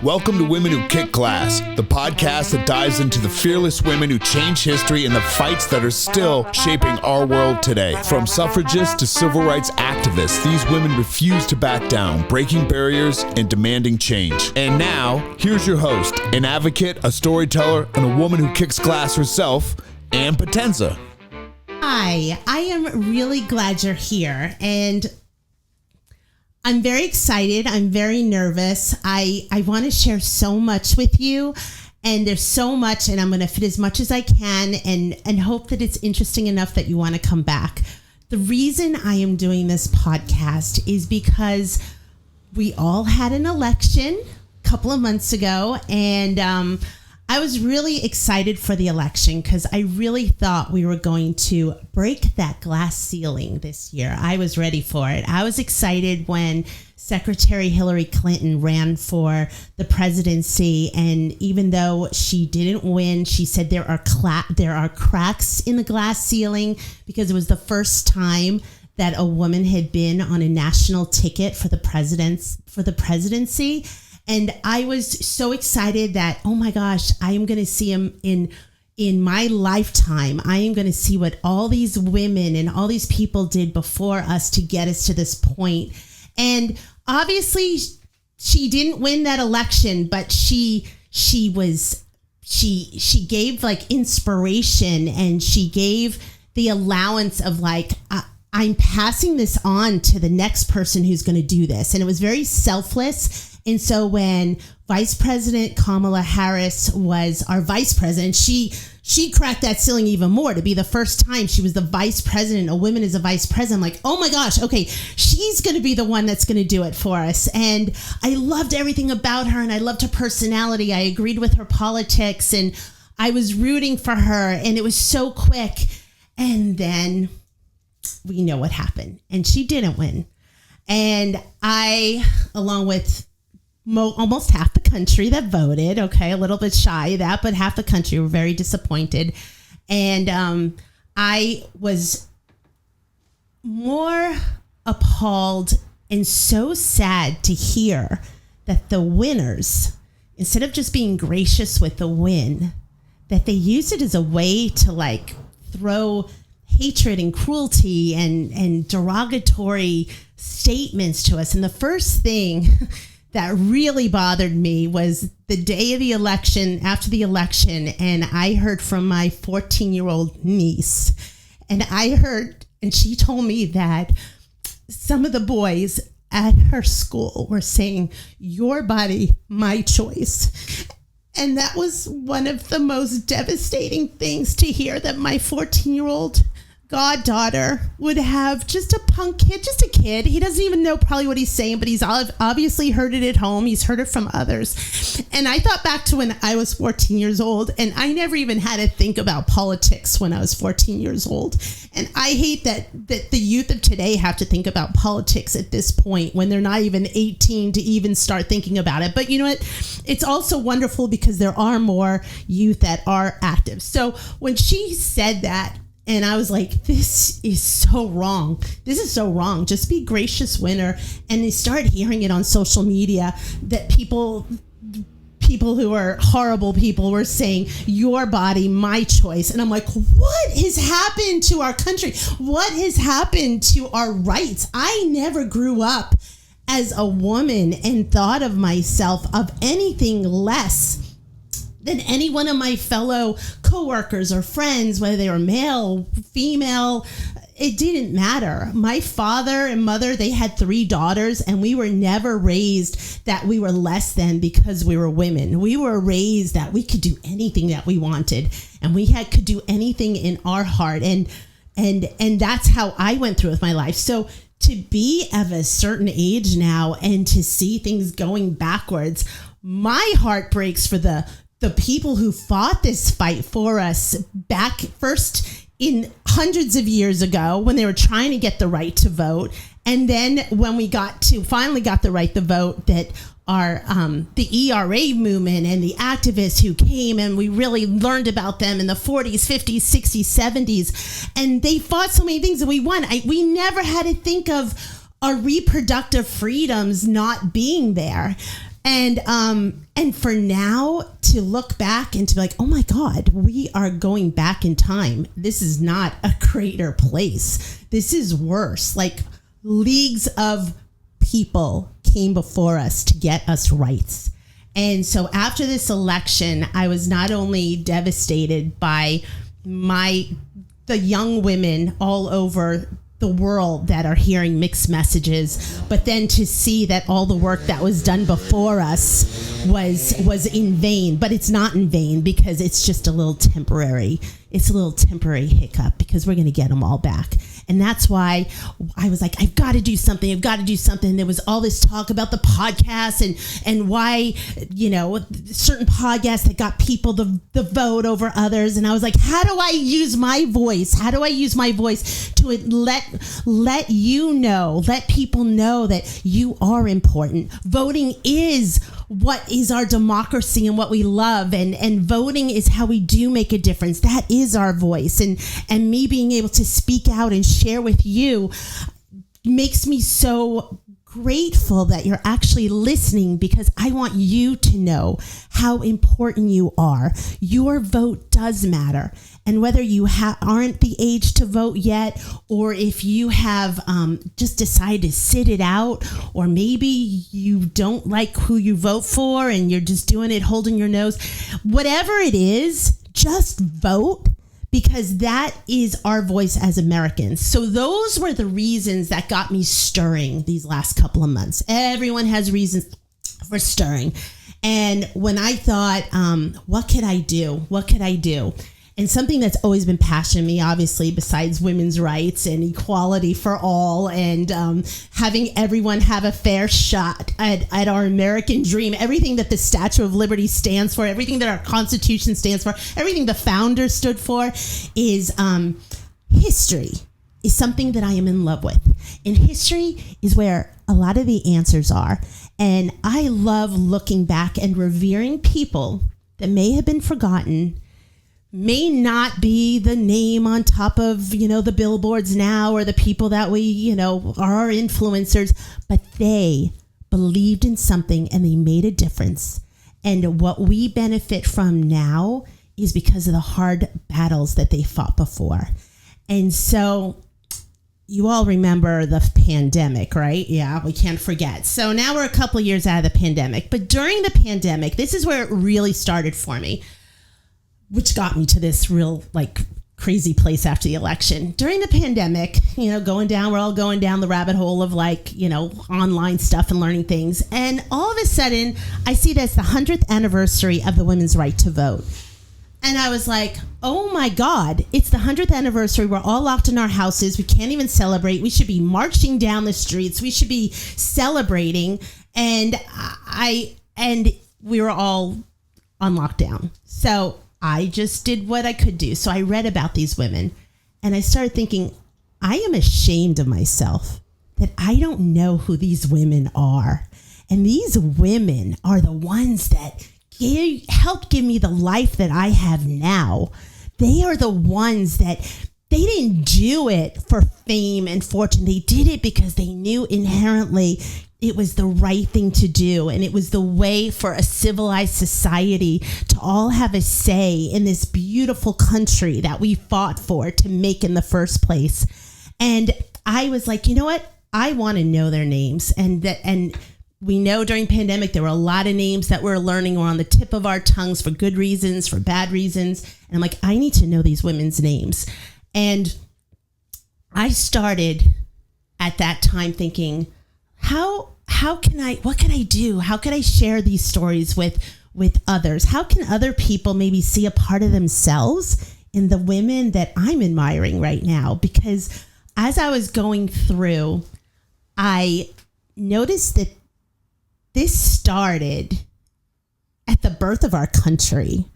Welcome to Women Who Kick Glass, the podcast that dives into the fearless women who changed history and the fights that are still shaping our world today. From suffragists to civil rights activists, these women refuse to back down, breaking barriers and demanding change. And now, here's your host, an advocate, a storyteller, and a woman who kicks glass herself, Ann Potenza. Hi, I am really glad you're here, and I'm very excited. I'm very nervous. I want to share so much with you, and there's so much, and I'm going to fit as much as I can and hope that it's interesting enough that you want to come back. The reason I am doing this podcast is because we all had an election a couple of months ago, and I was really excited for the election because I really thought we were going to break that glass ceiling this year. I was ready for it. I was excited when Secretary Hillary Clinton ran for the presidency, and even though she didn't win, she said there are cracks in the glass ceiling because it was the first time that a woman had been on a national ticket for the presidency. And I was so excited that, oh my gosh, I am going to see him in my lifetime. I am going to see what all these women and all these people did before us to get us to this point. And obviously, she didn't win that election, but she gave like inspiration, and she gave the allowance of like, I'm passing this on to the next person who's going to do this. And it was very selfless. And so when Vice President Kamala Harris was our vice president, she cracked that ceiling even more to be the first time she was the vice president. A woman is a vice president. I'm like, oh my gosh, okay, she's going to be the one that's going to do it for us. And I loved everything about her, and I loved her personality. I agreed with her politics, and I was rooting for her, and it was so quick. And then we know what happened, and she didn't win. And I, along with almost half the country that voted, okay, a little bit shy of that, but half the country were very disappointed. And I was more appalled and so sad to hear that the winners, instead of just being gracious with the win, that they used it as a way to like throw hatred and cruelty and derogatory statements to us. And the first thing that really bothered me was the day of the election, after the election, and I heard from my 14-year-old niece, and she told me that some of the boys at her school were saying, "Your body, my choice." And that was one of the most devastating things to hear, that my 14-year-old goddaughter would have just a punk kid, just a kid. He doesn't even know probably what he's saying, but he's obviously heard it at home. He's heard it from others. And I thought back to when I was 14 years old, and I never even had to think about politics when I was 14 years old. And I hate that the youth of today have to think about politics at this point when they're not even 18 to even start thinking about it. But you know what? It's also wonderful because there are more youth that are active. So when she said that, and I was like, this is so wrong. This is so wrong. Just be gracious, winner. And they started hearing it on social media that people who are horrible people were saying, "Your body, my choice." And I'm like, what has happened to our country? What has happened to our rights? I never grew up as a woman and thought of myself of anything less than any one of my fellow coworkers or friends, whether they were male, female. It didn't matter. My father and mother, they had 3 daughters, and we were never raised that we were less than because we were women. We were raised that we could do anything that we wanted, and we could do anything in our heart. And that's how I went through with my life. So to be of a certain age now and to see things going backwards, my heart breaks for the people who fought this fight for us back first in hundreds of years ago when they were trying to get the right to vote. And then when we finally got the right to vote, that our the ERA movement and the activists who came, and we really learned about them in the 40s, 50s, 60s, 70s. And they fought so many things and we won. We never had to think of our reproductive freedoms not being there. And for now to look back and to be like, oh my God, we are going back in time. This is not a greater place. This is worse. Like leagues of people came before us to get us rights. And so after this election, I was not only devastated by the young women all over the world that are hearing mixed messages, but then to see that all the work that was done before us was in vain. But it's not in vain, because it's just a little temporary hiccup, because we're going to get them all back. And that's why I was like, I've got to do something. There was all this talk about the podcast and why, certain podcasts that got people the vote over others. And I was like, how do I use my voice? To let you know, let people know that you are important. Voting is what is our democracy and what we love, and voting is how we do make a difference. That is our voice, and me being able to speak out and share with you makes me so grateful that you're actually listening, because I want you to know how important you are. Your vote does matter. And whether you aren't the age to vote yet, or if you have just decided to sit it out, or maybe you don't like who you vote for and you're just doing it holding your nose, whatever it is, just vote, because that is our voice as Americans. So those were the reasons that got me stirring these last couple of months. Everyone has reasons for stirring. And when I thought, what could I do? And something that's always been passionate to me, obviously, besides women's rights and equality for all, and having everyone have a fair shot at our American dream, everything that the Statue of Liberty stands for, everything that our Constitution stands for, everything the founders stood for, is history is something that I am in love with. And history is where a lot of the answers are. And I love looking back and revering people that may have been forgotten, may not be the name on top of, the billboards now, or the people that we, are our influencers, but they believed in something and they made a difference. And what we benefit from now is because of the hard battles that they fought before. And so you all remember the pandemic, right? Yeah, we can't forget. So now we're a couple of years out of the pandemic, but during the pandemic, this is where it really started for me, which got me to this real crazy place after the election. During the pandemic, we're all going down the rabbit hole of online stuff and learning things. And all of a sudden I see that's the 100th anniversary of the women's right to vote. And I was like, oh my God, it's the 100th anniversary. We're all locked in our houses. We can't even celebrate. We should be marching down the streets. We should be celebrating. And we were all on lockdown. So I just did what I could do. So I read about these women and I started thinking, I am ashamed of myself that I don't know who these women are. And these women are the ones that helped give me the life that I have now. They are the ones that they didn't do it for fame and fortune. They did it because they knew inherently it was the right thing to do. And it was the way for a civilized society to all have a say in this beautiful country that we fought for to make in the first place. And I was like, you know what? I want to know their names. And we know during pandemic, there were a lot of names that we're learning were on the tip of our tongues for good reasons, for bad reasons. And I'm like, I need to know these women's names. And I started at that time thinking, what can I do? How can I share these stories with others? How can other people maybe see a part of themselves in the women that I'm admiring right now? Because as I was going through, I noticed that this started at the birth of our country.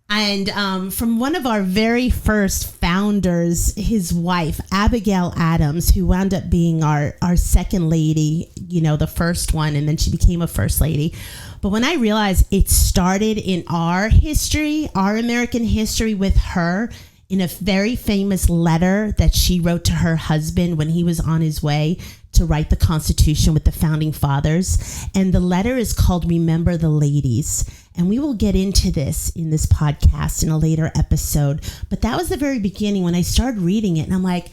And from one of our very first founders, his wife, Abigail Adams, who wound up being our second lady, the first one, and then she became a first lady. But when I realized it started in our history, our American history, with her, in a very famous letter that she wrote to her husband when he was on his way to to write the Constitution with the founding fathers. And the letter is called Remember the Ladies. And we will get into this in this podcast in a later episode. But that was the very beginning when I started reading it. And I'm like,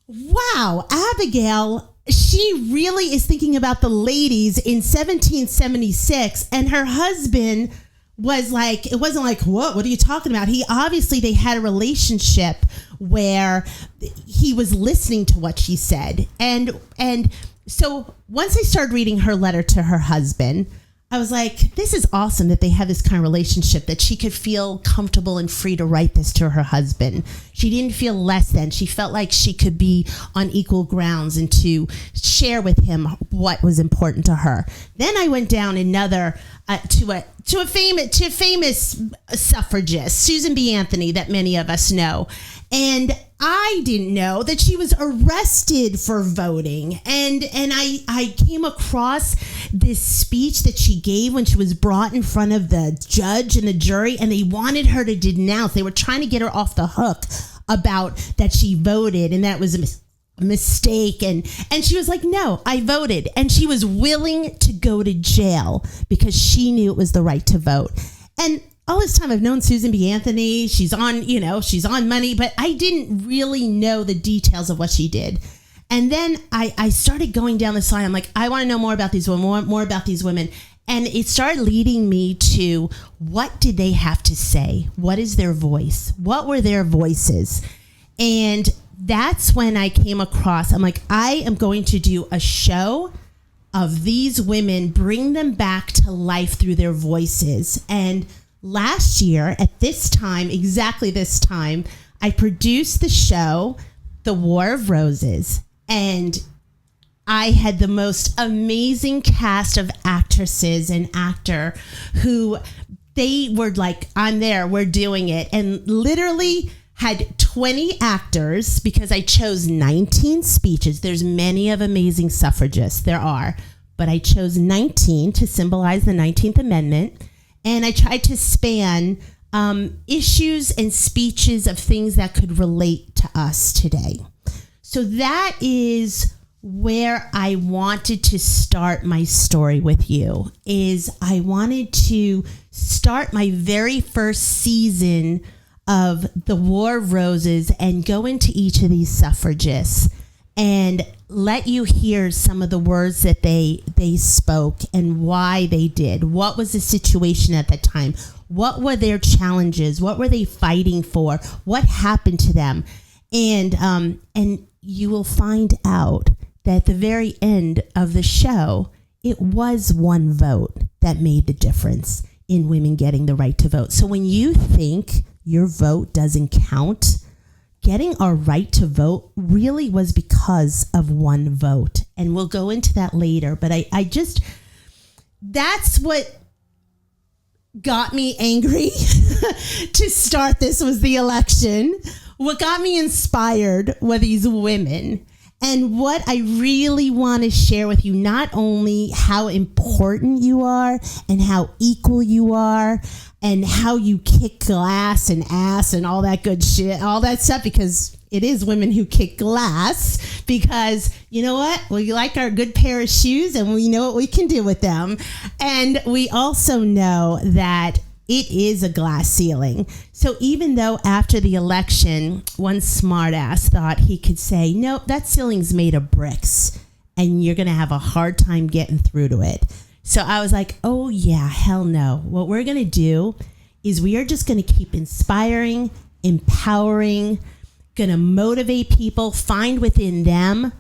wow, Abigail, she really is thinking about the ladies in 1776. And her husband was like, it wasn't like, what are you talking about? They had a relationship where he was listening to what she said. And so once I started reading her letter to her husband, I was like, this is awesome that they have this kind of relationship, that she could feel comfortable and free to write this to her husband. She didn't feel less than. She felt like she could be on equal grounds and to share with him what was important to her. Then I went down another to a famous suffragist, Susan B. Anthony, that many of us know. And I didn't know that she was arrested for voting. And I came across this speech that she gave when she was brought in front of the judge and the jury, and they wanted her to denounce. They were trying to get her off the hook about that she voted and that was a mistake. And she was like, no, I voted. And she was willing to go to jail because she knew it was the right to vote. And all this time I've known Susan B. Anthony. She's on money, but I didn't really know the details of what she did. And then I started going down this line. I'm like, I want to know more about these women, more about these women. And it started leading me to, what did they have to say? What is their voice? What were their voices? And that's when I came across, I'm like, I am going to do a show of these women, bring them back to life through their voices. And last year, at this time, exactly this time, I produced the show, The War of Roses, and I had the most amazing cast of actresses and actor who they were like, I'm there, we're doing it, and literally had 20 actors because I chose 19 speeches. There's many of amazing suffragists, there are, but I chose 19 to symbolize the 19th Amendment. And I tried to span issues and speeches of things that could relate to us today. So that is where I wanted to start my story with you, is I wanted to start my very first season of The War of Roses and go into each of these suffragists and let you hear some of the words that they spoke and why they did. What was the situation at that time? What were their challenges? What were they fighting for? What happened to them? And you will find out that at the very end of the show, it was one vote that made the difference in women getting the right to vote. So when you think your vote doesn't count, getting our right to vote really was because of one vote. And we'll go into that later. But that's what got me angry to start this, was the election. What got me inspired were these women. And what I really want to share with you, not only how important you are and how equal you are and how you kick glass and ass and all that good shit, all that stuff, because it is women who kick glass, because you know what? We like our good pair of shoes and we know what we can do with them. And we also know that it is a glass ceiling. So even though after the election, one smartass thought he could say, no, that ceiling's made of bricks and you're going to have a hard time getting through to it. So I was like, oh yeah, hell no. What we're going to do is we are just going to keep inspiring, empowering, going to motivate people, find within them,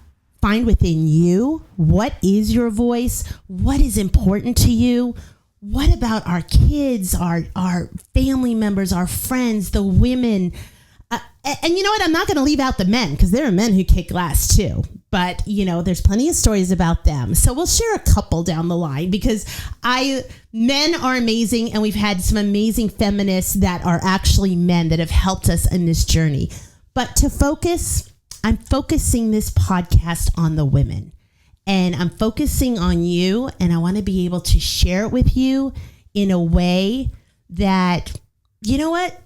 find within you, what is your voice? What is important to you? What about our kids, our family members, our friends, the women? And you know what? I'm not going to leave out the men, because there are men who kick glass too. But, you know, there's plenty of stories about them. So we'll share a couple down the line, because men are amazing. And we've had some amazing feminists that are actually men that have helped us in this journey. But to focus, I'm focusing this podcast on the women. And I'm focusing on you, and I want to be able to share it with you in a way that, you know what?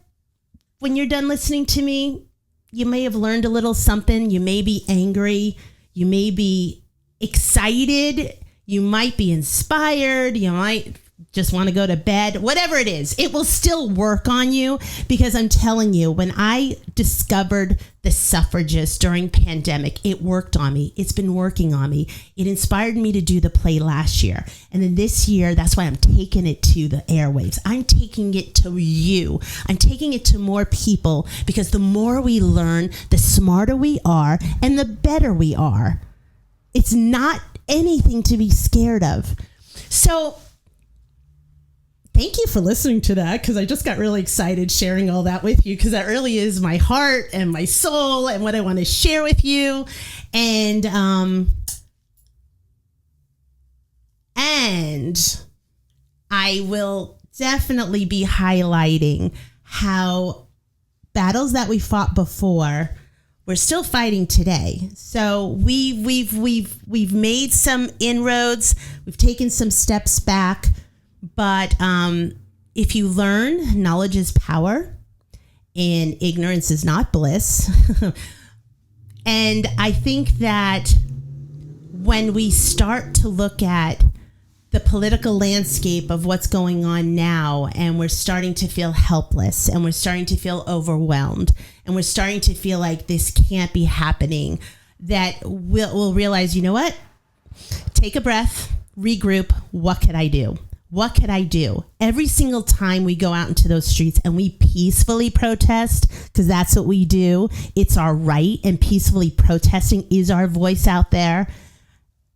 When you're done listening to me, you may have learned a little something. You may be angry. You may be excited. You might be inspired. You might just want to go to bed. Whatever it is, it will still work on you, because I'm telling you, when I discovered the suffragists during pandemic, it worked on me. It's been working on me. It inspired me to do the play last year. And then this year, that's why I'm taking it to the airwaves. I'm taking it to you. I'm taking it to more people, because the more we learn, the smarter we are and the better we are. It's not anything to be scared of. So thank you for listening to that, because I just got really excited sharing all that with you, because that really is my heart and my soul and what I want to share with you. And I will definitely be highlighting how battles that we fought before, we're still fighting today. So we've made some inroads. We've taken some steps back. But if you learn, knowledge is power and ignorance is not bliss. And I think that when we start to look at the political landscape of what's going on now, and we're starting to feel helpless, and we're starting to feel overwhelmed, and we're starting to feel like this can't be happening, that we'll realize, you know what? Take a breath, regroup. What could I do? What could I do? Every single time we go out into those streets and we peacefully protest, because that's what we do. It's our right, and peacefully protesting is our voice out there.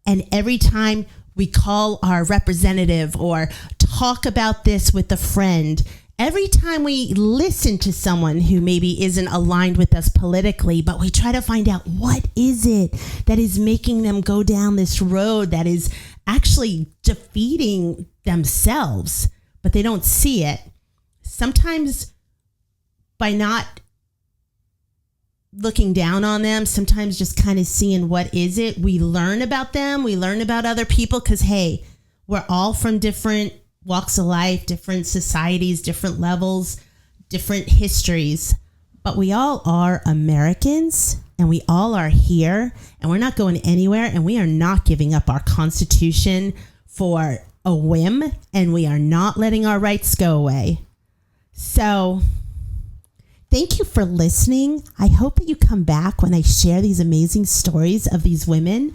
And every time we call our representative or talk about this with a friend, every time we listen to someone who maybe isn't aligned with us politically, but we try to find out what is it that is making them go down this road that is actually defeating themselves, but they don't see it. Sometimes by not looking down on them, sometimes just kind of seeing what is it, we learn about them, we learn about other people, because hey, we're all from different walks of life, different societies, different levels, different histories, but we all are Americans, and we all are here, and we're not going anywhere, and we are not giving up our Constitution for a whim, and we are not letting our rights go away. So thank you for listening. I hope that you come back when I share these amazing stories of these women,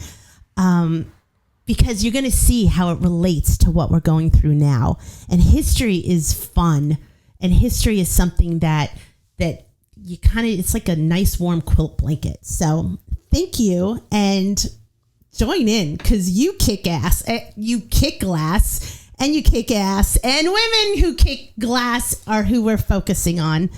because you're going to see how it relates to what we're going through now. And history is fun, and history is something that you kind of, it's like a nice warm quilt blanket. So thank you, and join in, because you kick ass, you kick glass, and you kick ass, and women who kick glass are who we're focusing on.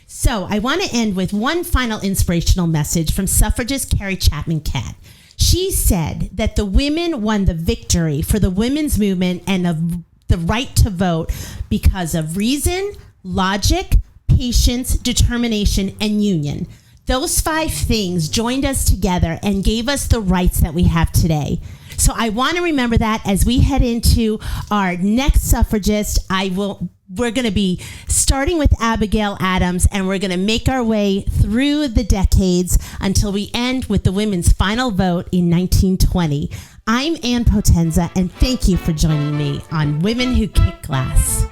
So I want to end with one final inspirational message from suffragist Carrie Chapman Catt. She said that the women won the victory for the women's movement and of the right to vote because of reason, logic, patience, determination, and union. Those 5 things joined us together and gave us the rights that we have today. So I want to remember that as we head into our next suffragist. We're going to be starting with Abigail Adams, and we're going to make our way through the decades until we end with the women's final vote in 1920. I'm Ann Potenza, and thank you for joining me on Women Who Kick Glass.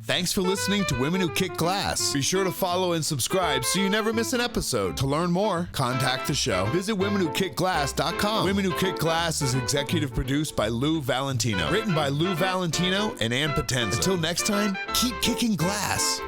Thanks for listening to Women Who Kick Glass. Be sure to follow and subscribe so you never miss an episode. To learn more, contact the show. Visit womenwhokickglass.com. Women Who Kick Glass is executive produced by Lou Valentino. Written by Lou Valentino and Ann Potenza. Until next time, keep kicking glass.